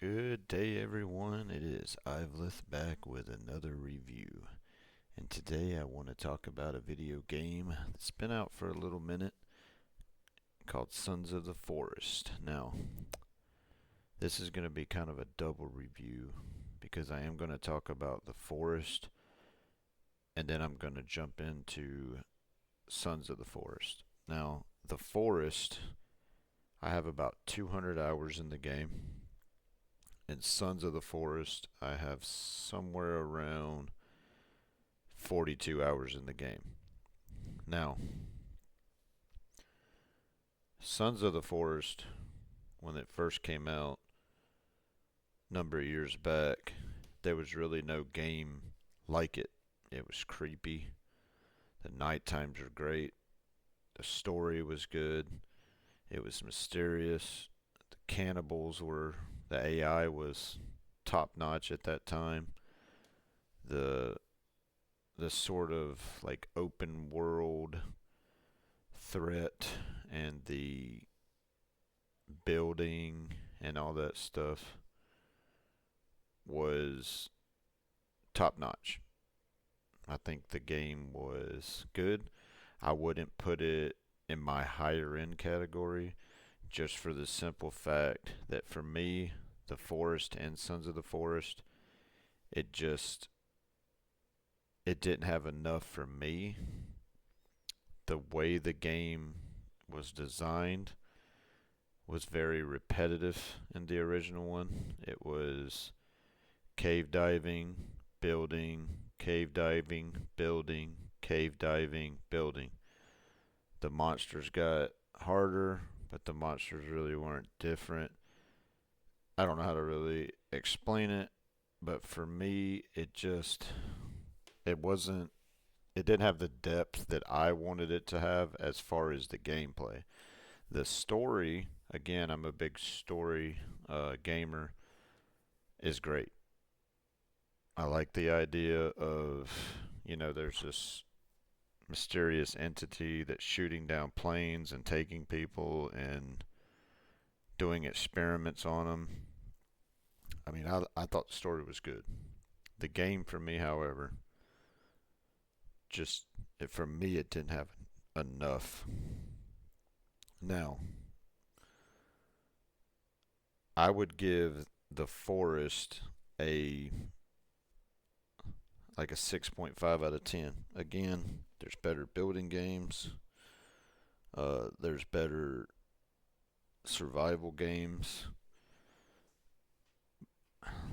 Good day, everyone. It is Ivelith back with another review. And today I want to talk about a video game that's been out for a little minute called Sons of the Forest. Now, this is going to be kind of a double review because I am going to talk about the Forest and then I'm going to jump into Sons of the Forest. Now, the Forest, I have about 200 hours in the game. In Sons of the Forest, I have somewhere around 42 hours in the game. Now, Sons of the Forest, when it first came out, a number of years back, there was really no game like it. It was creepy. The night times were great. The story was good. It was mysterious. The cannibals were, the AI was top notch at that time. The the sort of like open world threat and the building and all that stuff was top notch. I think the game was good. I wouldn't put it in my higher end category just for the simple fact that for me, The Forest and Sons of the Forest, it just it didn't have enough for me. The way the game was designed was very repetitive in the original one. It was cave diving, building, cave diving, building, cave diving, building. The monsters got harder, but the monsters really weren't different. I don't know how to really explain it, but for me, it wasn't it didn't have the depth that I wanted it to have as far as the gameplay. The story, again, I'm a big story gamer, is great. I like the idea of, there's this mysterious entity that's shooting down planes and taking people and doing experiments on them. I mean, I thought the story was good. The game for me, however, for me, it didn't have enough. Now, I would give The Forest a like a 6.5 out of 10. Again, there's better building games. There's better survival games.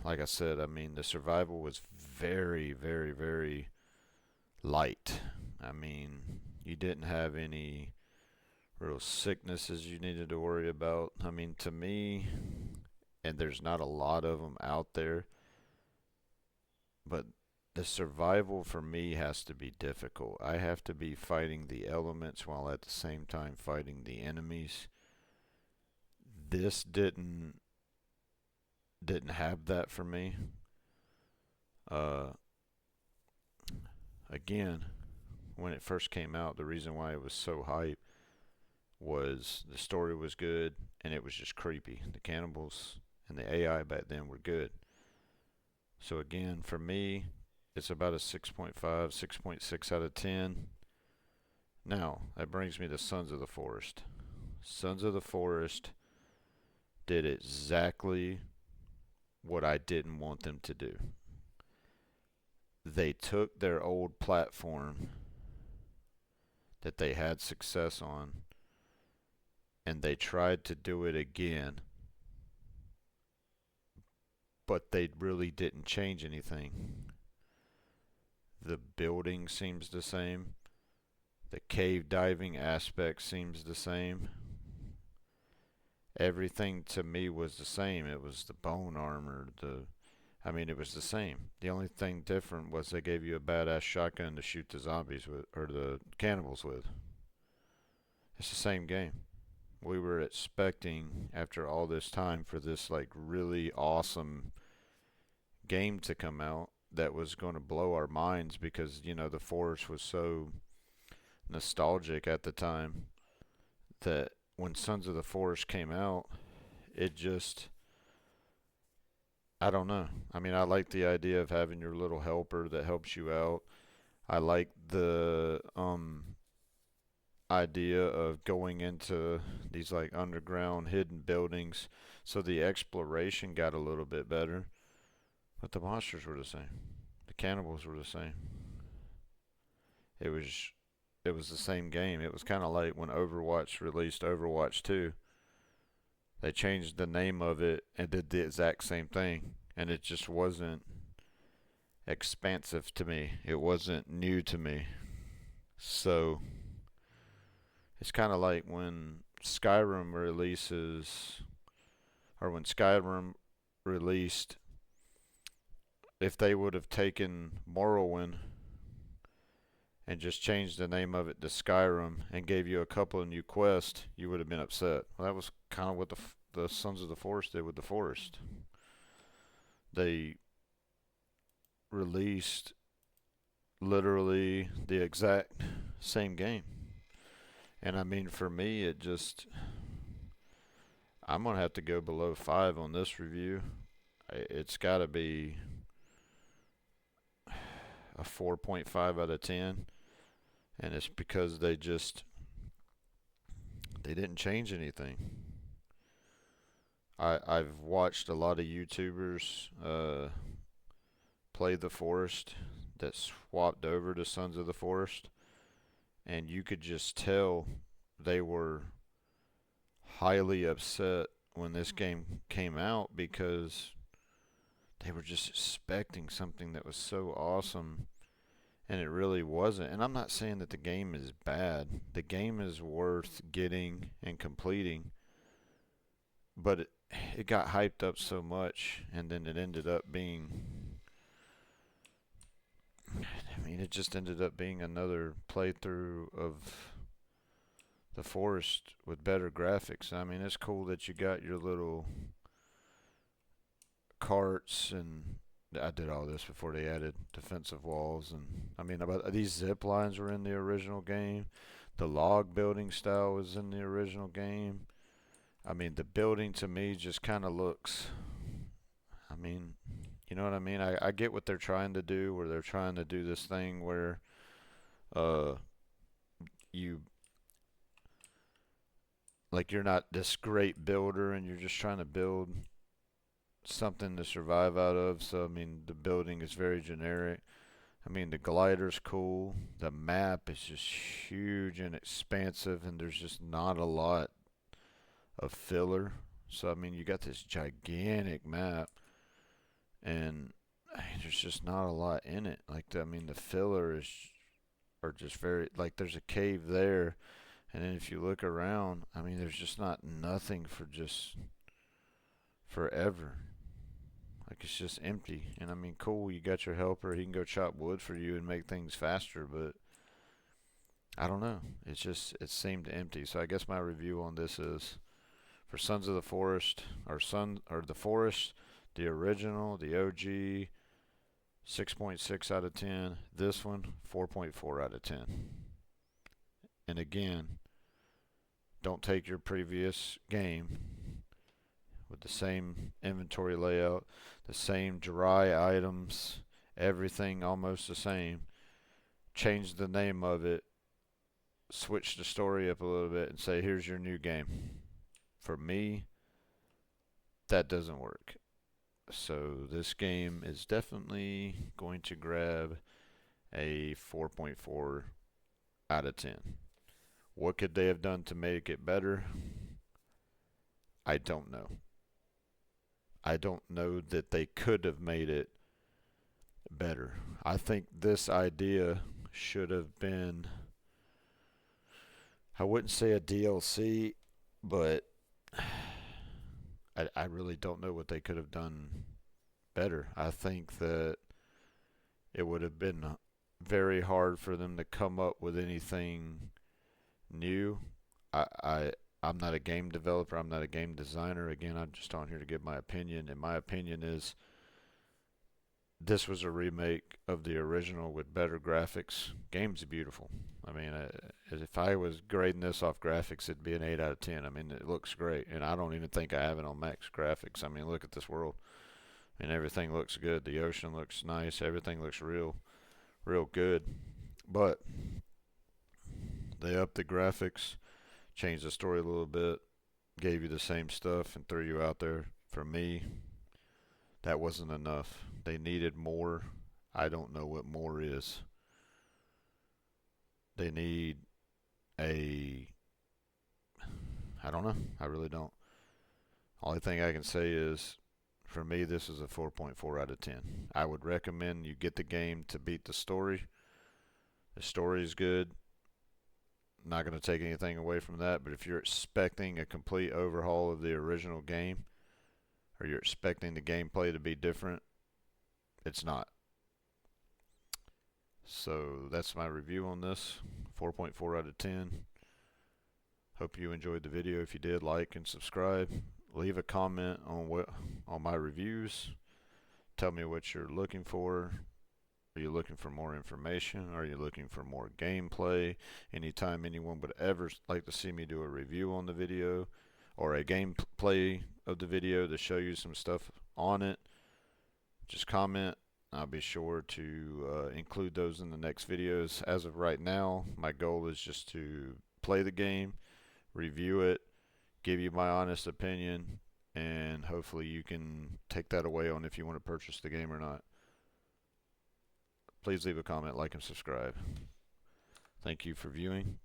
Like I said, I mean, the survival was very, very, very light. I mean, you didn't have any real sicknesses you needed to worry about. I mean, to me, and there's not a lot of them out there, but the survival for me has to be difficult. I have to be fighting the elements while at the same time fighting the enemies. This didn't have that for me. Uh, Again, when it first came out, the reason why it was so hype was the story was good and it was just creepy. The cannibals and the AI back then were good. So again, for me, it's about a 6.5, 6.6 out of 10. Now, that brings me to Sons of the Forest. Sons of the Forest did exactly what I didn't want them to do. They took their old platform that they had success on and they tried to do it again, but they really didn't change anything. The building seems the same. The cave diving aspect seems the same. Everything to me was the same. It was the bone armor, it was the same. The only thing different was they gave you a badass shotgun to shoot the zombies with, or the cannibals with. It's the same game. We were expecting, after all this time, for this like really awesome game to come out that was going to blow our minds because, the Forest was so nostalgic at the time that when Sons of the Forest came out, it just I don't know. I mean, I like the idea of having your little helper that helps you out. I like the idea of going into these like underground hidden buildings, so the exploration got a little bit better, but the monsters were the same. The cannibals were the same. It was it was the same game. It was kind of like when Overwatch released Overwatch 2. They changed the name of it and did the exact same thing, and it just wasn't expansive to me. It wasn't new to me. So it's kind of like when Skyrim releases, or when Skyrim released, if they would have taken Morrowind and just changed the name of it to Skyrim and gave you a couple of new quests, you would have been upset. Well, that was kind of what the Sons of the Forest did with the Forest. They released literally the exact same game. And I mean, for me, it just, I'm going to have to go below 5 on this review. It's got to be a 4.5 out of 10. And it's because they didn't change anything. I've watched a lot of YouTubers play the Forest that swapped over to Sons of the Forest, and you could just tell they were highly upset when this game came out because they were just expecting something that was so awesome, and it really wasn't. And I'm not saying that the game is bad. The game is worth getting and completing, but it got hyped up so much, and then it ended up being, I mean, it just ended up being another playthrough of the Forest with better graphics. I mean, it's cool that you got your little carts, and I did all this before they added defensive walls. And I mean, about these zip lines were in the original game. The log building style was in the original game. I mean, the building to me just kind of looks, I mean, you know what I mean? I get what they're trying to do, where they're trying to do this thing where uh you, like, you're not this great builder and you're just trying to build something to survive out of. So I mean, the building is very generic. I mean, the glider's cool. The map is just huge and expansive, and there's just not a lot of filler. So I mean, you got this gigantic map, and I mean, there's just not a lot in it. Like, I mean, the filler is are just very, like, there's a cave there, and then if you look around, I mean, there's just not nothing for just forever. Like, it's just empty. And I mean, cool, you got your helper. He can go chop wood for you and make things faster, but I don't know. It's just, it seemed empty. So I guess my review on this is for Sons of the Forest, or the Forest, the original, the OG, 6.6 out of 10. This one, 4.4 out of 10. And again, don't take your previous game with the same inventory layout, the same dry items, everything almost the same. Change the name of it, switch the story up a little bit, and say, here's your new game. For me, that doesn't work. So this game is definitely going to grab a 4.4 out of 10. What could they have done to make it better? I don't know. I don't know that they could have made it better. I think this idea should have been, I wouldn't say a DLC, but I really don't know what they could have done better. I think that it would have been very hard for them to come up with anything new. I, I I'm not a game developer. I'm not a game designer. Again, I'm just on here to give my opinion. And my opinion is this was a remake of the original with better graphics. Game's beautiful. I mean, if I was grading this off graphics, it'd be an 8 out of 10. I mean, it looks great, and I don't even think I have it on max graphics. I mean, look at this world. and everything looks good. The ocean looks nice. Everything looks real good. But they upped the graphics, changed the story a little bit, gave you the same stuff, and threw you out there. For me, that wasn't enough. They needed more. I don't know what more is. They need a. I don't know. I really don't. Only thing I can say is, for me, this is a 4.4 out of 10. I would recommend you get the game to beat the story. The story is good. Not going to take anything away from that, but if you're expecting a complete overhaul of the original game, or you're expecting the gameplay to be different, it's not. So that's my review on this. 4.4 out of 10. Hope you enjoyed the video. If you did, like and subscribe. Leave a comment on my reviews. Tell me what you're looking for. Are you looking for more information? Are you looking for more gameplay? Anytime anyone would ever like to see me do a review on the video or a gameplay of the video to show you some stuff on it, just comment. I'll be sure to include those in the next videos. As of right now, my goal is just to play the game, review it, give you my honest opinion, and hopefully you can take that away on if you want to purchase the game or not. Please leave a comment, like, and subscribe. Thank you for viewing,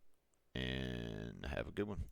and have a good one.